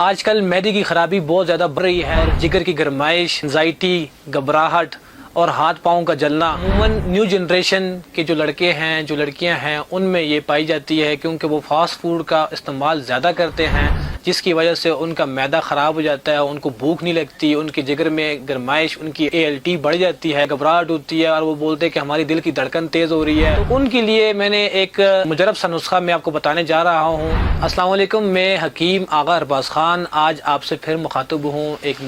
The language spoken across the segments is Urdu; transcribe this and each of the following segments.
آج کل معدے کی خرابی بہت زیادہ بڑھ رہی ہے، جگر کی گرمائش، انزائٹی، گھبراہٹ اور ہاتھ پاؤں کا جلنا عموماً نیو جنریشن کے جو لڑکے ہیں، جو لڑکیاں ہیں، ان میں یہ پائی جاتی ہے کیونکہ وہ فاسٹ فوڈ کا استعمال زیادہ کرتے ہیں، جس کی وجہ سے ان کا معدہ خراب ہو جاتا ہے، ان کو بھوک نہیں لگتی، ان کے جگر میں گرمائش، ان کی ALT بڑھ جاتی ہے، گھبراہٹ ہوتی ہے اور وہ بولتے ہیں کہ ہماری دل کی دھڑکن تیز ہو رہی ہے۔ تو ان کے لیے میں نے ایک مجرب سا نسخہ میں آپ کو بتانے جا رہا ہوں۔ السلام علیکم، میں حکیم آغا ارباز خان آج آپ سے پھر مخاطب ہوں ایک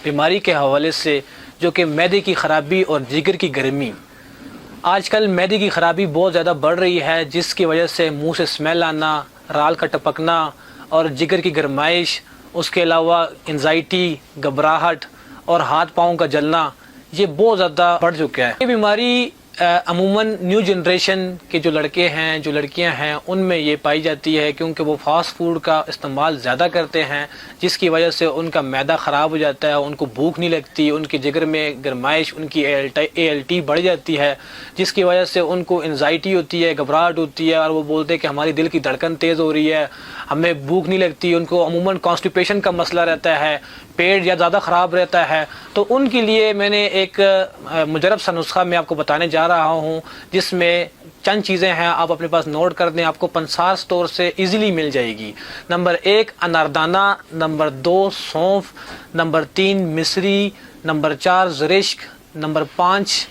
بیماری کے حوالے سے، جو کہ معدے کی خرابی اور جگر کی گرمی۔ آج کل معدے کی خرابی بہت زیادہ بڑھ رہی ہے، جس کی وجہ سے منہ سے اسمیل آنا، رال کا ٹپکنا اور جگر کی گرمائش، اس کے علاوہ انزائٹی، گھبراہٹ اور ہاتھ پاؤں کا جلنا، یہ بہت زیادہ بڑھ چکا ہے۔ یہ بیماری عموماً نیو جنریشن کے جو لڑکے ہیں، جو لڑکیاں ہیں، ان میں یہ پائی جاتی ہے کیونکہ وہ فاسٹ فوڈ کا استعمال زیادہ کرتے ہیں، جس کی وجہ سے ان کا معدہ خراب ہو جاتا ہے، ان کو بھوک نہیں لگتی، ان کے جگر میں گرمائش، ان کی ALT بڑھ جاتی ہے، جس کی وجہ سے ان کو انزائٹی ہوتی ہے، گھبراہٹ ہوتی ہے اور وہ بولتے ہیں کہ ہماری دل کی دھڑکن تیز ہو رہی ہے، ہمیں بھوک نہیں لگتی، ان کو عموماً کانسٹیپیشن کا مسئلہ رہتا ہے، پیٹ یا زیادہ خراب رہتا ہے۔ تو ان کے لیے میں نے ایک مجرب سا نسخہ میں آپ کو بتانے جا رہا ہوں، جس میں چند چیزیں ہیں، آپ اپنے پاس نوٹ کر دیں، آپ کو پنسار سٹور سے ایزیلی مل جائے گی۔ نمبر 1 اناردانہ، نمبر 2 سونف، نمبر 3 مصری، نمبر 4 زرشک، نمبر 5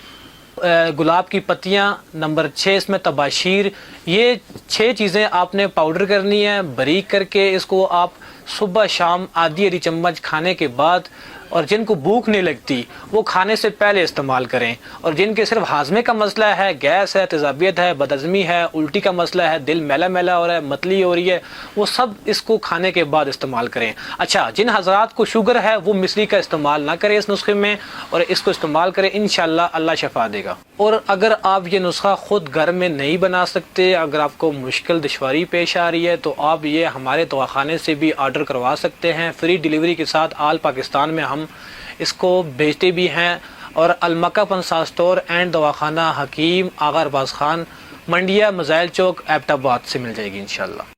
گلاب کی پتیاں، نمبر 6 اس میں تباشیر۔ یہ 6 چیزیں آپ نے پاؤڈر کرنی ہے، باریک کر کے اس کو آپ صبح شام آدھی چمچ کھانے کے بعد، اور جن کو بھوک نہیں لگتی وہ کھانے سے پہلے استعمال کریں، اور جن کے صرف ہاضمے کا مسئلہ ہے، گیس ہے، تیزابیت ہے، بدہضمی ہے، الٹی کا مسئلہ ہے، دل میلا میلا ہو رہا ہے، متلی ہو رہی ہے، وہ سب اس کو کھانے کے بعد استعمال کریں۔ اچھا، جن حضرات کو شوگر ہے وہ مصری کا استعمال نہ کریں اس نسخے میں، اور اس کو استعمال کریں، انشاءاللہ اللہ شفا دے گا۔ اور اگر آپ یہ نسخہ خود گھر میں نہیں بنا سکتے، اگر آپ کو مشکل دشواری پیش آ رہی ہے، تو آپ یہ ہمارے دواخانے سے بھی آرڈر کروا سکتے ہیں، فری ڈیلیوری کے ساتھ آل پاکستان میں ہم اس کو بھیجتے بھی ہیں۔ اور المکہ پنسار سٹور اینڈ دواخانہ حکیم آغا ارباز خان، منڈیا مزائل چوک، ایبٹ آباد سے مل جائے گی انشاءاللہ۔